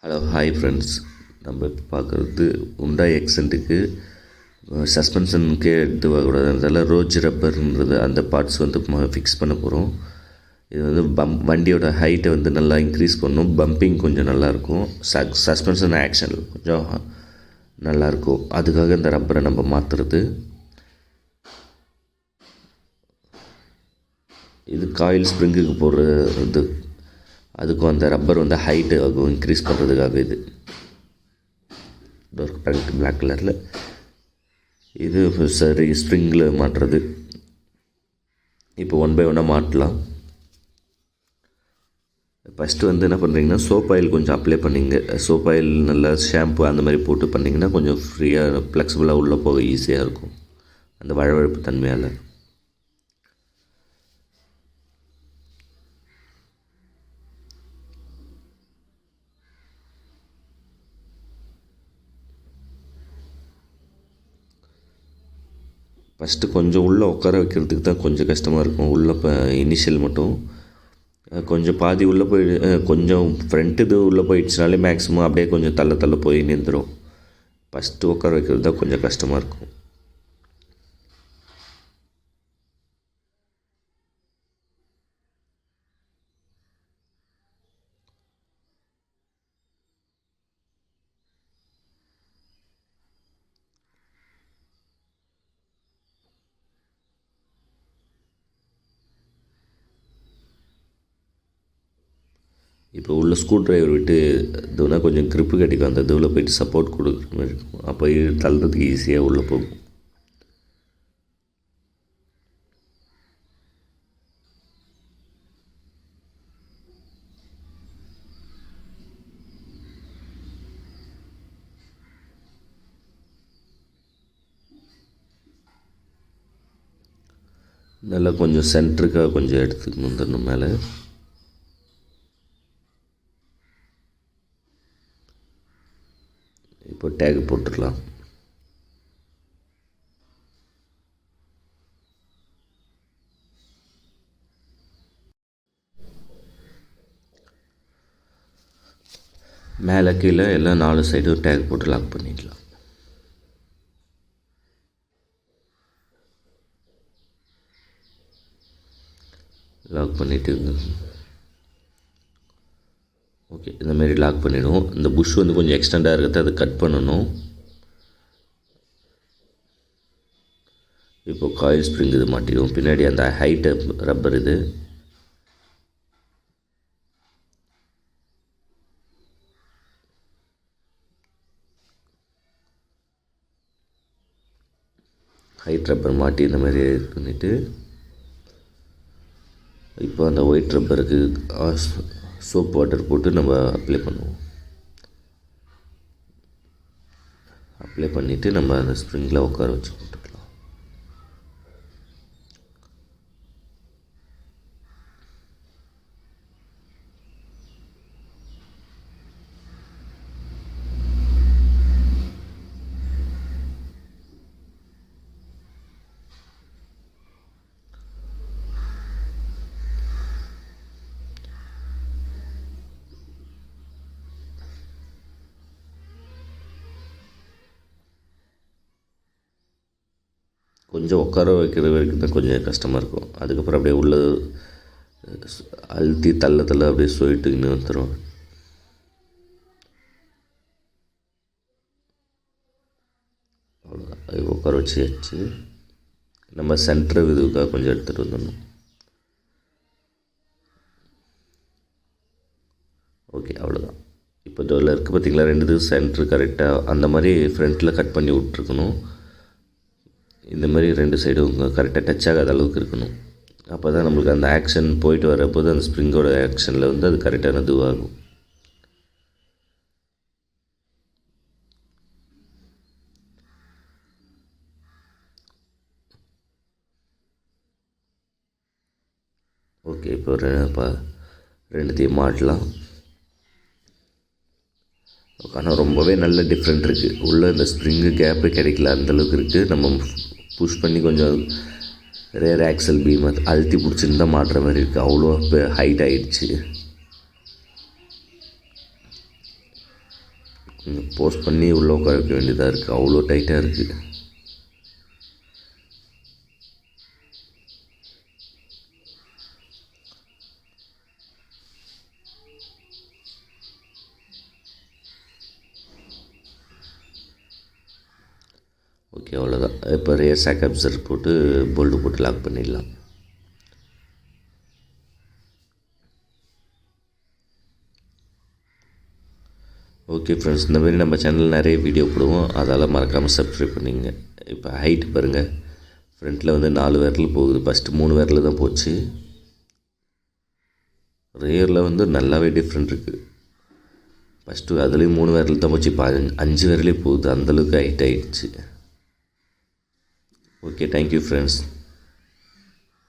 Hello hi friends, நம்ம இப்போ பார்க்குறது உண்டாய் எக்ஸென்ட்டுக்கு சஸ்பென்ஷனுக்கே எடுத்து வரக்கூடாதுன்றதால ரோஜ் ரப்பர்ன்றது அந்த பார்ட்ஸ் வந்து ஃபிக்ஸ் பண்ண போகிறோம். இது வந்து வண்டியோட ஹைட்டை வந்து நல்லா இன்க்ரீஸ் பண்ணும், பம்பிங் கொஞ்சம் நல்லாயிருக்கும், சஸ்பென்ஷன் ஆக்ஷன் கொஞ்சம் நல்லாயிருக்கும். அதுக்காக இந்த ரப்பரை நம்ம மாற்றுறது. இது காயில் ஸ்ப்ரிங்குக்கு போடுற இது, அதுக்கும் அந்த ரப்பர் வந்து ஹைட்டு ஆகும் இன்க்ரீஸ் பண்ணுறதுக்காக. இது பிளாக் கலரில் இது சரி ஸ்ப்ரிங்கில் மாட்டுறது. இப்போ ஒன் பை ஒன்னாக மாட்டலாம். ஃபஸ்ட்டு வந்து என்ன பண்ணுறீங்கன்னா, சோப் ஆயில் கொஞ்சம் அப்ளை பண்ணிங்க. சோப் ஆயில் நல்லா ஷாம்பு அந்த மாதிரி போட்டு பண்ணிங்கன்னா கொஞ்சம் ஃப்ரீயாக ஃப்ளெக்சிபிளாக உள்ளே போக ஈஸியாக இருக்கும் அந்த வழவழப்பு தன்மையால். ஃபஸ்ட்டு கொஞ்சம் உள்ளே உட்கார வைக்கிறதுக்கு தான் கொஞ்சம் கஷ்டமாக இருக்கும். உள்ளே இப்போ இனிஷியல் மட்டும் கொஞ்சம் பாதி உள்ளே கொஞ்சம் ஃப்ரண்ட் இது உள்ளே போயிடுச்சுனாலே மேக்ஸிமம் அப்படியே கொஞ்சம் தள்ள போய் நின்றுடும். ஃபஸ்ட்டு உட்கார வைக்கிறது தான் கொஞ்சம் கஷ்டமாக இருக்கும். இப்போ உள்ள ஸ்க்ரூ ட்ரைவர் விட்டு இதுனா கொஞ்சம் க்ரிப்பு கிடைக்கும், அந்த இதுவில் போய்ட்டு சப்போர்ட் கொடுக்குற மாதிரி இருக்கும். அப்போ தள்ளுறதுக்கு ஈஸியாக உள்ளே போகும். நல்லா கொஞ்சம் சென்டருக்காக கொஞ்சம் எடுத்துக்கணும் வந்துடணும் மேலே. இப்போ டேக் போட்டுடலாம். மேலே கீழே எல்லாம் 4 சைடும் டேக் போட்டு லாக் பண்ணிடலாம். லாக் பண்ணிவிட்டு ஓகே, இந்தமாரி லாக் பண்ணிவிடுவோம். இந்த புஷ் வந்து கொஞ்சம் எக்ஸ்டெண்டாக இருக்கிறத அதை கட் பண்ணணும். இப்போ காயில் ஸ்ப்ரிங் இது மாட்டிடுவோம். பின்னாடி அந்த ஹைட்டு ரப்பர் இது ஹைட் ரப்பர் மாட்டி இந்த மாதிரி இது பண்ணிவிட்டு இப்போ அந்த ஒயிட் ரப்பருக்கு சோப் வாட்டர் போட்டு நம்ம அப்ளை பண்ணுவோம். அப்ளை பண்ணிவிட்டு நம்ம அந்த ஸ்ப்ரிங்கில் உட்கார வச்சு போட்டுக்கலாம். கொஞ்சம் உட்கார வைக்கிற வரைக்கும் தான் கொஞ்சம் கஷ்டமாக இருக்கும். அதுக்கப்புறம் அப்படியே உள்ள அழுத்தி தள்ள அப்படியே சொல்லிட்டுன்னு வந்துடும். அவ்வளோதான், அது உட்கார வச்சு நம்ம சென்டர் இதுக்காக கொஞ்சம் எடுத்துகிட்டு வந்துடணும். ஓகே, அவ்வளோதான். இப்போ இதில் இருக்குது பார்த்திங்களா, 2 இது சென்ட்ரு கரெக்டாக அந்த மாதிரி ஃப்ரண்ட்டில் கட் பண்ணி விட்ருக்கணும். இந்த மாதிரி 2 சைடும் கரெக்டாக டச் ஆகாத அளவுக்கு இருக்கணும். அப்போ தான் நம்மளுக்கு அந்த ஆக்ஷன் போயிட்டு வரப்போது அந்த ஸ்ப்ரிங்கோட ஆக்ஷனில் வந்து அது கரெக்டான இதுவாகும். ஓகே, இப்போ 2த்தையும் மாட்டலாம். ஆனால் ரொம்பவே நல்ல டிஃப்ரெண்ட் இருக்குது. உள்ளே இந்த ஸ்ப்ரிங்கு கேப்பு கிடைக்கல அந்தளவுக்கு இருக்குது. நம்ம புஷ் பண்ணி கொஞ்சம் ரேர் ஆக்சல் பீம் அழுத்தி பிடிச்சின்னு தான் மாட்டுற மாதிரி இருக்குது. அவ்வளோ இப்போ ஹைட் ஆகிடுச்சு. போஸ்ட் பண்ணி உள்ளே உட்கார வைக்க வேண்டியதாக இருக்குது, அவ்வளோ டைட்டாக இருக்குது. ஓகே, அவ்வளோதான். இப்போ ரியர் சாக் அப்சர் போட்டு போல்டு போட்டு லாக் பண்ணிடலாம். ஓகே ஃப்ரெண்ட்ஸ், இந்த மாதிரி நம்ம சேனலில் நிறைய வீடியோ போடுவோம், அதால் மறக்காமல் சப்ஸ்கிரைப் பண்ணிங்க. இப்போ ஹைட் பாருங்கள், ஃப்ரண்ட்டில் வந்து 4 விரல் போகுது, ஃபஸ்ட்டு 3 விரல் தான் போச்சு. ரியரில் வந்து நல்லாவே டிஃப்ரெண்ட் இருக்குது. ஃபஸ்ட்டு அதுலேயும் 3 விரல் தான் போச்சு, இப்போ 5 விரலே போகுது, அந்தளவுக்கு ஹைட் ஆகிடுச்சு. Okay, thank you friends.